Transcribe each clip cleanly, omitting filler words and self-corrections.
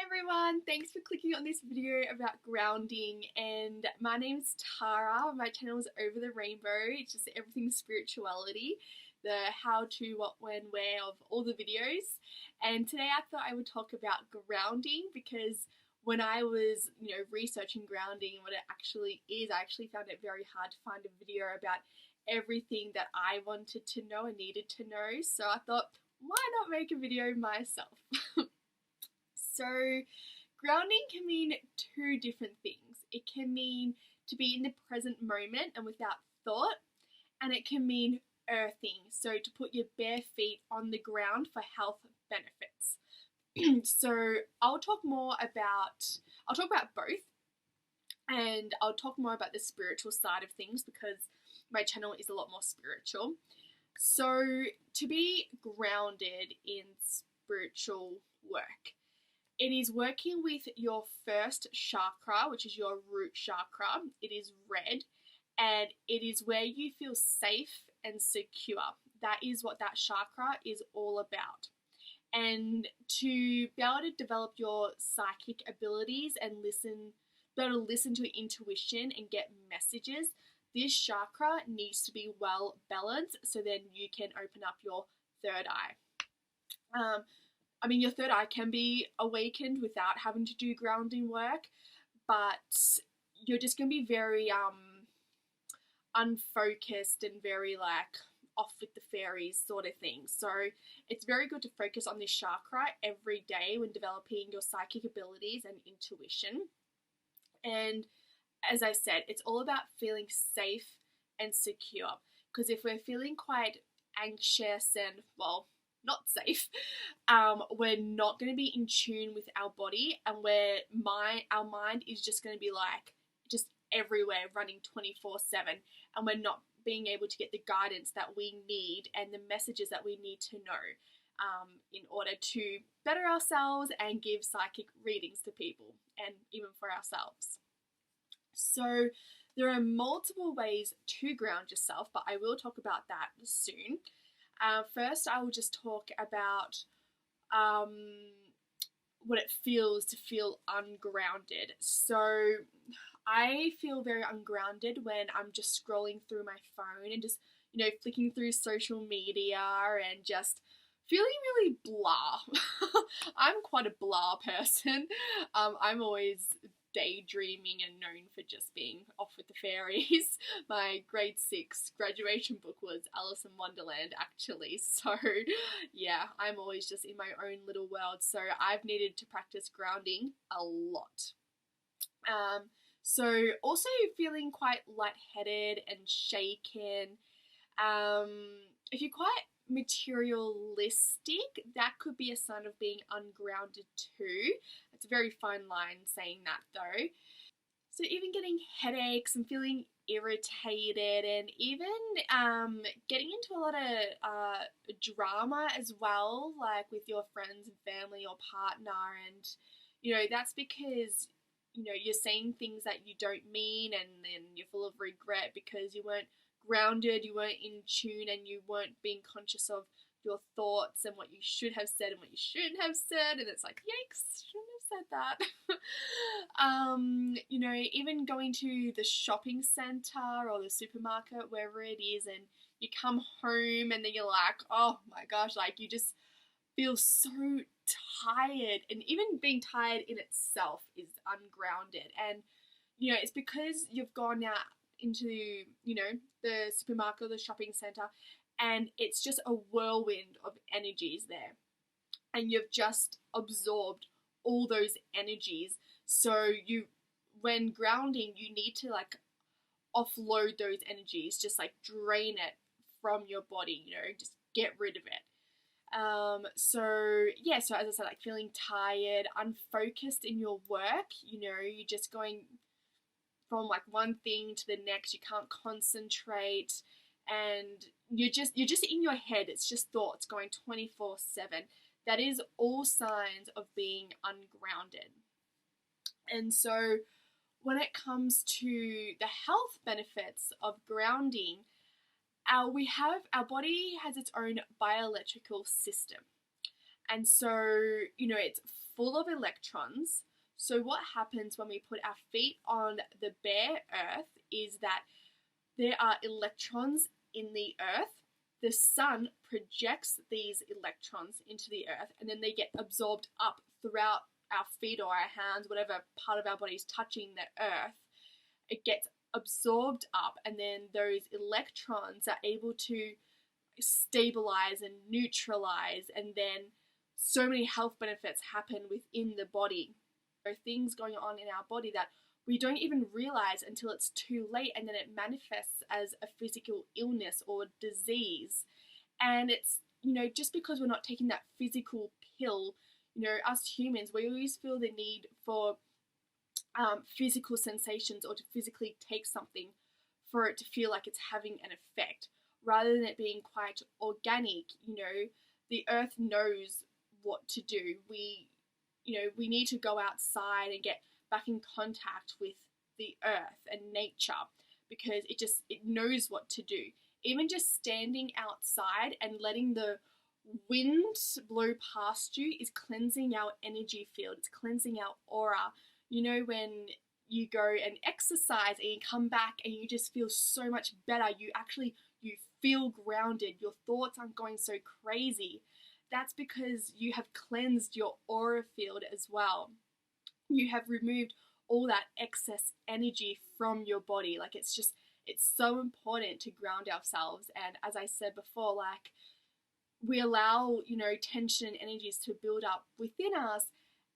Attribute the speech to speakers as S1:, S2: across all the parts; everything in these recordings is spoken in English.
S1: everyone, thanks for clicking on this video about grounding, and my name's Tara. My channel is Over the Rainbow. It's just everything spirituality, the how to, what, when, where of all the videos. And today I thought I would talk about grounding because when I was, researching grounding and what it actually is, I actually found it very hard to find a video about everything that I wanted to know and needed to know. So I thought, why not make a video myself? So grounding can mean two different things. It can mean to be in the present moment and without thought, and it can mean earthing, so to put your bare feet on the ground for health benefits. So I'll talk about both, and I'll talk more about the spiritual side of things because my channel is a lot more spiritual. So to be grounded in spiritual work, it is working with your first chakra, which is your root chakra. It is red, and it is where you feel safe and secure. That is what that chakra is all about. And to be able to develop your psychic abilities and be able to listen to your intuition and get messages, this chakra needs to be well balanced so then you can open up your third eye. Your third eye can be awakened without having to do grounding work, but you're just going to be very unfocused and very off with the fairies sort of thing. So it's very good to focus on this chakra every day when developing your psychic abilities and intuition. And as I said, it's all about feeling safe and secure, because if we're feeling quite anxious and, not safe, we're not going to be in tune with our body, and our mind is just going to be just everywhere, running 24/7, and we're not being able to get the guidance that we need and the messages that we need to know in order to better ourselves and give psychic readings to people and even for ourselves. So there are multiple ways to ground yourself, but I will talk about that soon. First, I will just talk about what it feels to feel ungrounded. So I feel very ungrounded when I'm just scrolling through my phone and just, flicking through social media and just feeling really blah. I'm quite a blah person. I'm always daydreaming and known for just being off with the fairies. My grade 6 graduation book was Alice in Wonderland, actually. So yeah, I'm always just in my own little world. So I've needed to practice grounding a lot. So also feeling quite lightheaded and shaken. If you're quite materialistic, that could be a sign of being ungrounded too. It's a very fine line saying that though. So even getting headaches and feeling irritated, and even getting into a lot of drama as well, like with your friends and family or partner, and that's because you're saying things that you don't mean, and then you're full of regret because you weren't grounded, you weren't in tune, and you weren't being conscious of your thoughts and what you should have said and what you shouldn't have said, and it's like, yikes, shouldn't have said that. Even going to the shopping centre or the supermarket, wherever it is, and you come home and then you're like, oh my gosh, you just feel so tired, and even being tired in itself is ungrounded. And it's because you've gone out into the supermarket or the shopping centre, and it's just a whirlwind of energies there, and you've just absorbed all those energies. So when grounding, you need to offload those energies, just drain it from your body, just get rid of it. So as I said, feeling tired, unfocused in your work, you're just going from one thing to the next, you can't concentrate, and you're just in your head, it's just thoughts going 24/7. That is all signs of being ungrounded. And so when it comes to the health benefits of grounding, our body has its own bioelectrical system. And so, it's full of electrons. So what happens when we put our feet on the bare earth is that there are electrons in the earth. The sun projects these electrons into the earth, and then they get absorbed up throughout our feet or our hands, whatever part of our body is touching the earth. It gets absorbed up, and then those electrons are able to stabilize and neutralize, and then so many health benefits happen within the body. There are things going on in our body that we don't even realize until it's too late, and then it manifests as a physical illness or disease. And it's, just because we're not taking that physical pill, us humans, we always feel the need for physical sensations or to physically take something for it to feel like it's having an effect, rather than it being quite organic. The earth knows what to do. We need to go outside and get back in contact with the earth and nature, because it knows what to do. Even just standing outside and letting the wind blow past you is cleansing our energy field. It's cleansing our aura. When you go and exercise and you come back and you just feel so much better, you feel grounded, your thoughts aren't going so crazy. That's because you have cleansed your aura field as well. You have removed all that excess energy from your body. It's so important to ground ourselves. And as I said before, we allow, tension and energies to build up within us,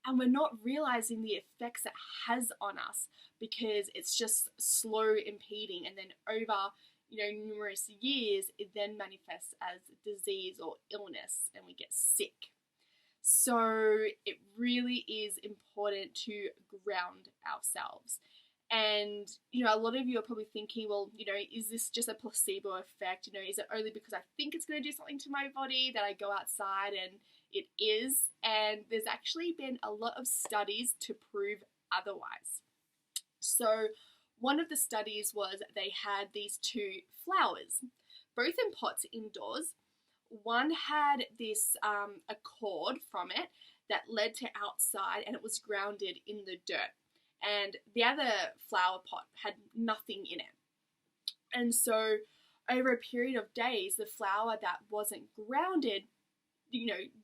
S1: and we're not realizing the effects it has on us, because it's just slow impeding, and then over numerous years it then manifests as disease or illness, and we get sick. So it really is important to ground ourselves. And a lot of you are probably thinking, well, is this just a placebo effect? Is it only because I think it's going to do something to my body that I go outside? And it is. And there's actually been a lot of studies to prove otherwise. So one of the studies was they had these two flowers, both in pots indoors. One had this a cord from it that led to outside, and it was grounded in the dirt. And the other flower pot had nothing in it. And so over a period of days, the flower that wasn't grounded,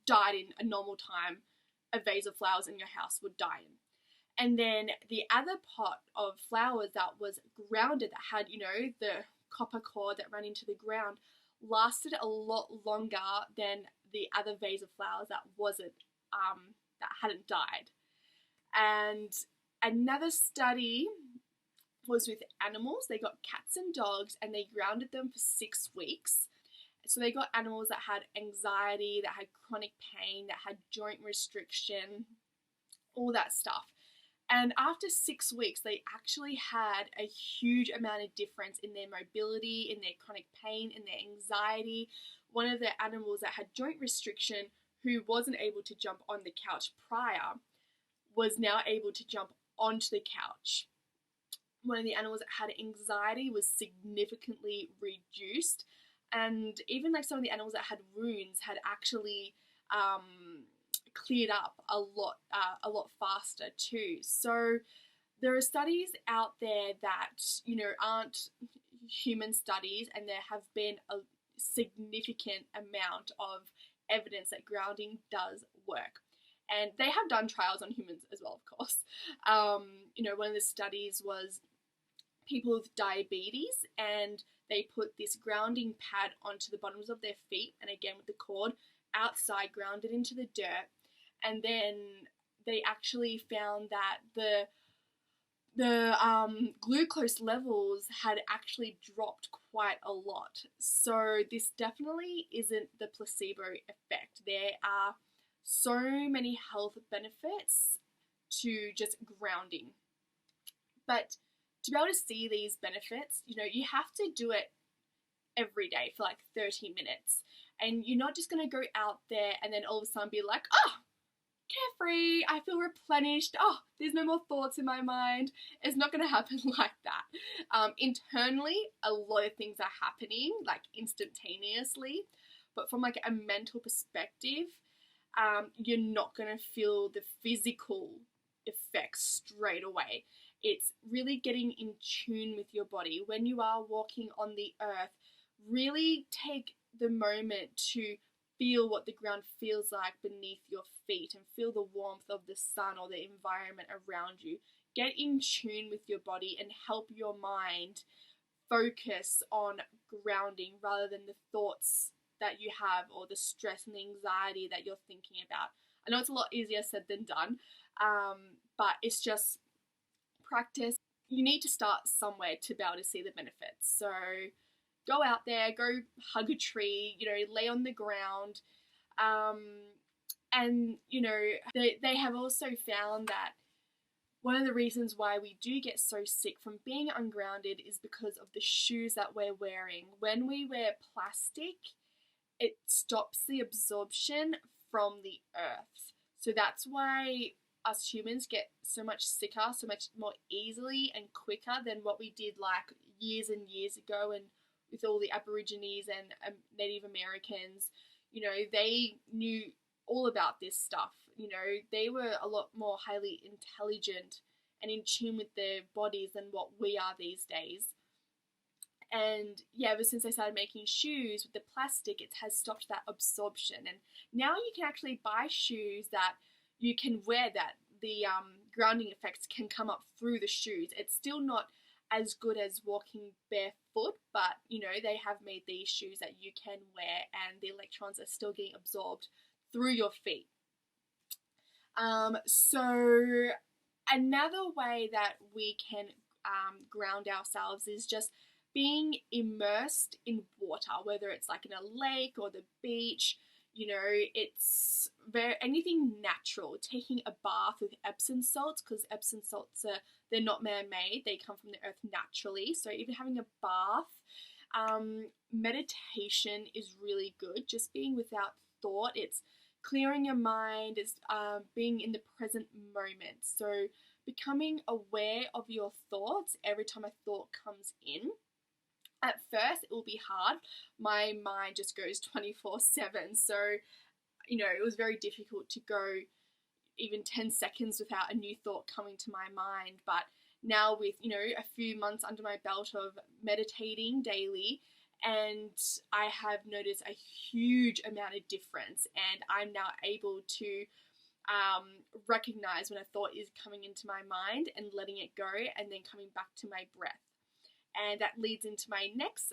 S1: died in a normal time. A vase of flowers in your house would die in. And then the other pot of flowers that was grounded, that had, the copper cord that ran into the ground, lasted a lot longer than the other vase of flowers that wasn't, that hadn't died. And another study was with animals. They got cats and dogs, and they grounded them for 6 weeks. So they got animals that had anxiety, that had chronic pain, that had joint restriction, all that stuff. And after 6 weeks, they actually had a huge amount of difference in their mobility, in their chronic pain, in their anxiety. One of the animals that had joint restriction, who wasn't able to jump on the couch prior, was now able to jump onto the couch. One of the animals that had anxiety was significantly reduced. And even some of the animals that had wounds had actually cleared up a lot faster too. So there are studies out there that aren't human studies, and there have been a significant amount of evidence that grounding does work. And they have done trials on humans as well, of course. One of the studies was people with diabetes, and they put this grounding pad onto the bottoms of their feet, and again with the cord outside, grounded into the dirt. And then they actually found that the glucose levels had actually dropped quite a lot. So this definitely isn't the placebo effect. There are so many health benefits to just grounding. But to be able to see these benefits, you have to do it every day for 30 minutes. And you're not just going to go out there and then all of a sudden be like, oh, carefree, I feel replenished, oh, there's no more thoughts in my mind. It's not going to happen like that. Internally, a lot of things are happening, instantaneously. But from a mental perspective, you're not going to feel the physical effects straight away. It's really getting in tune with your body. When you are walking on the earth, really take the moment to feel what the ground feels like beneath your feet and feel the warmth of the sun or the environment around you. Get in tune with your body and help your mind focus on grounding rather than the thoughts that you have or the stress and the anxiety that you're thinking about. I know it's a lot easier said than done, but it's just practice. You need to start somewhere to be able to see the benefits. So go out there, go hug a tree, lay on the ground. And, they have also found that one of the reasons why we do get so sick from being ungrounded is because of the shoes that we're wearing. When we wear plastic, it stops the absorption from the earth. So that's why us humans get so much sicker, so much more easily and quicker than what we did like years and years ago, and with all the Aborigines and Native Americans. They knew all about this stuff. They were a lot more highly intelligent and in tune with their bodies than what we are these days. And yeah, ever since they started making shoes with the plastic, it has stopped that absorption. And now you can actually buy shoes that you can wear that the grounding effects can come up through the shoes. It's still not as good as walking barefoot, but they have made these shoes that you can wear and the electrons are still getting absorbed through your feet. So another way that we can ground ourselves is just being immersed in water, whether it's like in a lake or the beach. It's anything natural. Taking a bath with Epsom salts, because Epsom salts they're not man-made, they come from the earth naturally. So even having a bath, meditation is really good. Just being without thought, it's clearing your mind, it's being in the present moment. So becoming aware of your thoughts every time a thought comes in. At first, it will be hard. My mind just goes 24/7. So, it was very difficult to go even 10 seconds without a new thought coming to my mind. But now with, a few months under my belt of meditating daily, and I have noticed a huge amount of difference. And I'm now able to recognize when a thought is coming into my mind and letting it go and then coming back to my breath. And that leads into my next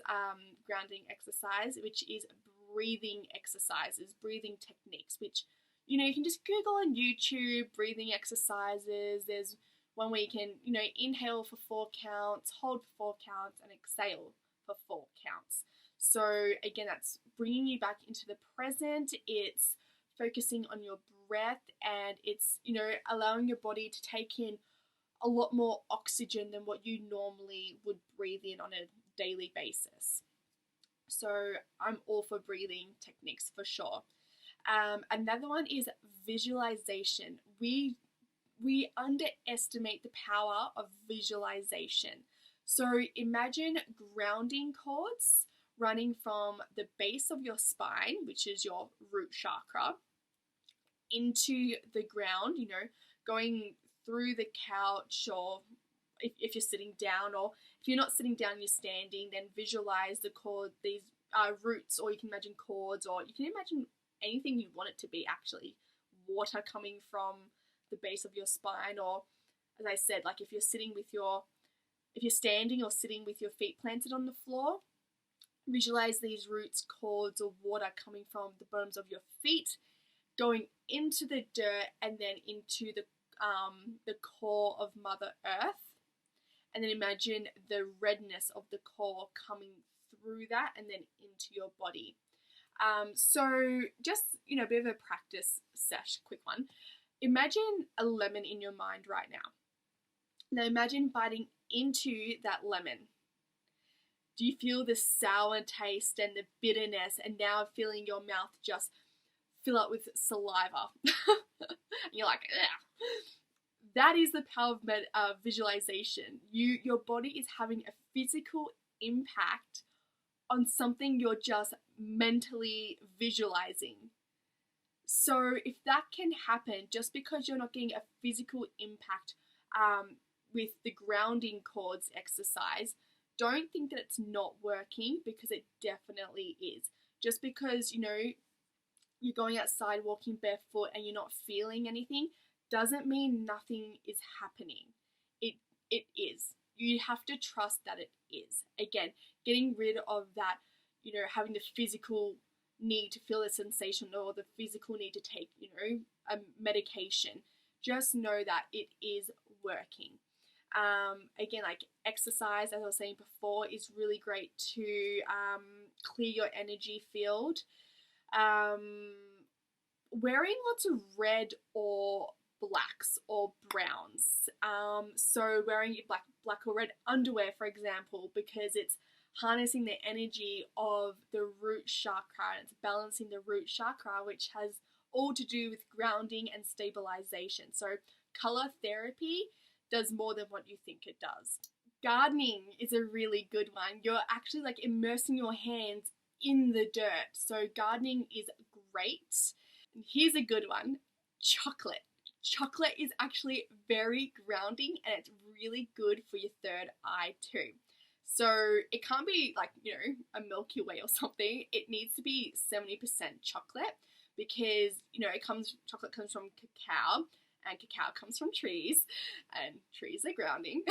S1: grounding exercise, which is breathing exercises, breathing techniques, which, you can just Google on YouTube, breathing exercises. There's one where you can, inhale for 4 counts, hold for 4 counts, and exhale for 4 counts. So again, that's bringing you back into the present. It's focusing on your breath, and it's, allowing your body to take in a lot more oxygen than what you normally would breathe in on a daily basis. So I'm all for breathing techniques for sure. Another one is visualization. We underestimate the power of visualization. So imagine grounding cords running from the base of your spine, which is your root chakra, into the ground, going through the couch, or if you're sitting down, or if you're not sitting down, you're standing, then visualize the cord, these roots, or you can imagine cords, or you can imagine anything you want it to be actually. Water coming from the base of your spine, or as I said, like if you're standing or sitting with your feet planted on the floor, visualize these roots, cords, or water coming from the bottoms of your feet, going into the dirt and then into the core of Mother Earth, and then imagine the redness of the core coming through that and then into your body. So just, a bit of a practice sesh, quick one. Imagine a lemon in your mind right now. Now imagine biting into that lemon. Do you feel the sour taste and the bitterness, and now feeling your mouth just fill up with saliva? And you're like, ugh. That is the power of visualization. Your body is having a physical impact on something you're just mentally visualizing. So if that can happen just because you're not getting a physical impact with the grounding cords exercise, don't think that it's not working, because it definitely is. Just because, you're going outside walking barefoot and you're not feeling anything doesn't mean nothing is happening. It is. You have to trust that it is. Again, getting rid of that, having the physical need to feel a sensation or the physical need to take, a medication. Just know that it is working. Again, like exercise, as I was saying before, is really great to clear your energy field. Wearing lots of red or blacks or browns. So wearing black or red underwear, for example, because it's harnessing the energy of the root chakra, and it's balancing the root chakra, which has all to do with grounding and stabilization. So color therapy does more than what you think it does. Gardening is a really good one. You're actually like immersing your hands in the dirt. So gardening is great. And here's a good one: chocolate. Chocolate is actually very grounding, and it's really good for your third eye too. So it can't be like, a Milky Way or something. It needs to be 70% chocolate, because, chocolate comes from cacao, and cacao comes from trees, and trees are grounding.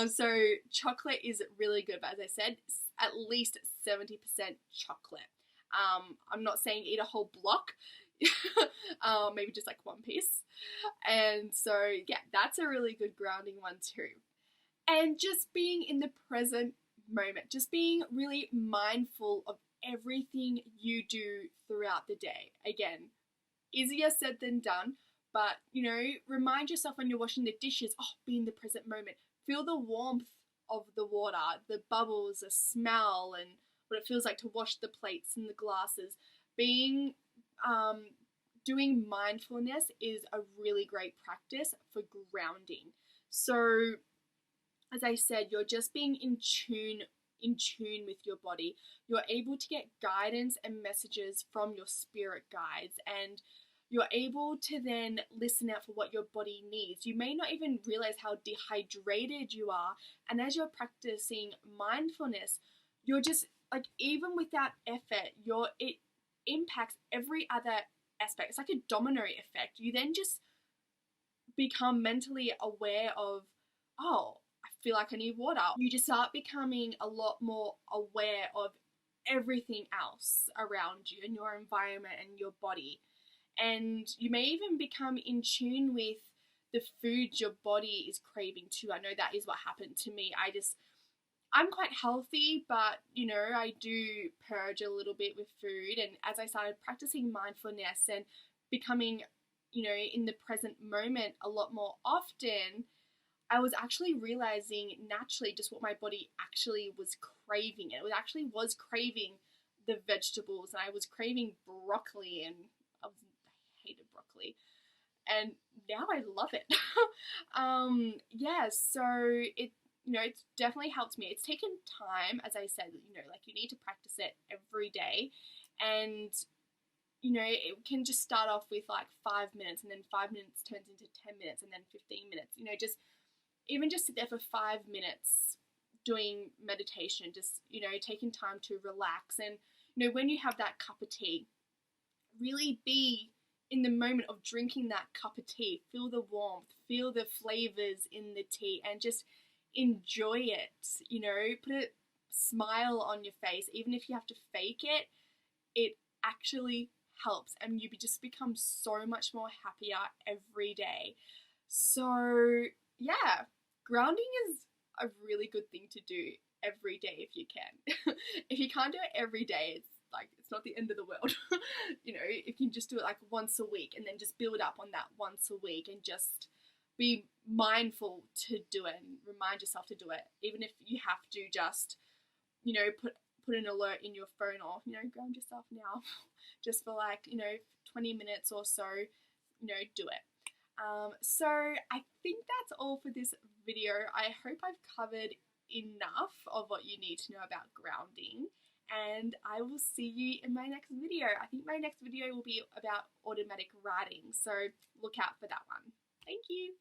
S1: So chocolate is really good, but as I said, at least 70% chocolate. I'm not saying eat a whole block, maybe just like one piece. And so yeah, that's a really good grounding one too. And just being in the present moment, just being really mindful of everything you do throughout the day. Again, easier said than done, but remind yourself when you're washing the dishes, be in the present moment. Feel the warmth of the water, the bubbles, the smell, and what it feels like to wash the plates and the glasses. Doing mindfulness is a really great practice for grounding. So, as I said, you're just being in tune with your body. You're able to get guidance and messages from your spirit guides, and you're able to then listen out for what your body needs. You may not even realize how dehydrated you are, and as you're practicing mindfulness, you're just like, even without effort, it impacts every other aspect. It's like a domino effect. You then just become mentally aware of, I feel like I need water. You just start becoming a lot more aware of everything else around you and your environment and your body. And you may even become in tune with the foods your body is craving too. I know that is what happened to me. I'm quite healthy, but I do purge a little bit with food. And as I started practicing mindfulness and becoming, in the present moment a lot more often, I was actually realizing naturally just what my body actually was craving. It was craving the vegetables, and I was craving broccoli, and I hated broccoli. And now I love it. So it's definitely helped me. It's taken time, as I said, like you need to practice it every day. And, it can just start off with like 5 minutes, and then 5 minutes turns into 10 minutes, and then 15 minutes. Just sit there for 5 minutes doing meditation, just, taking time to relax. And, when you have that cup of tea, really be in the moment of drinking that cup of tea. Feel the warmth, feel the flavors in the tea, and just enjoy it. Put a smile on your face. Even if you have to fake it, it actually helps, and you just become so much more happier every day. So yeah, grounding is a really good thing to do every day if you can. If you can't do it every day, it's not the end of the world. If you can just do it like once a week, and then just build up on that once a week, and just be mindful to do it and remind yourself to do it. Even if you have to just, put an alert in your phone, or, ground yourself now just for 20 minutes or so, do it. So I think that's all for this video. I hope I've covered enough of what you need to know about grounding. and I will see you in my next video. I think my next video will be about automatic writing, so look out for that one. Thank you.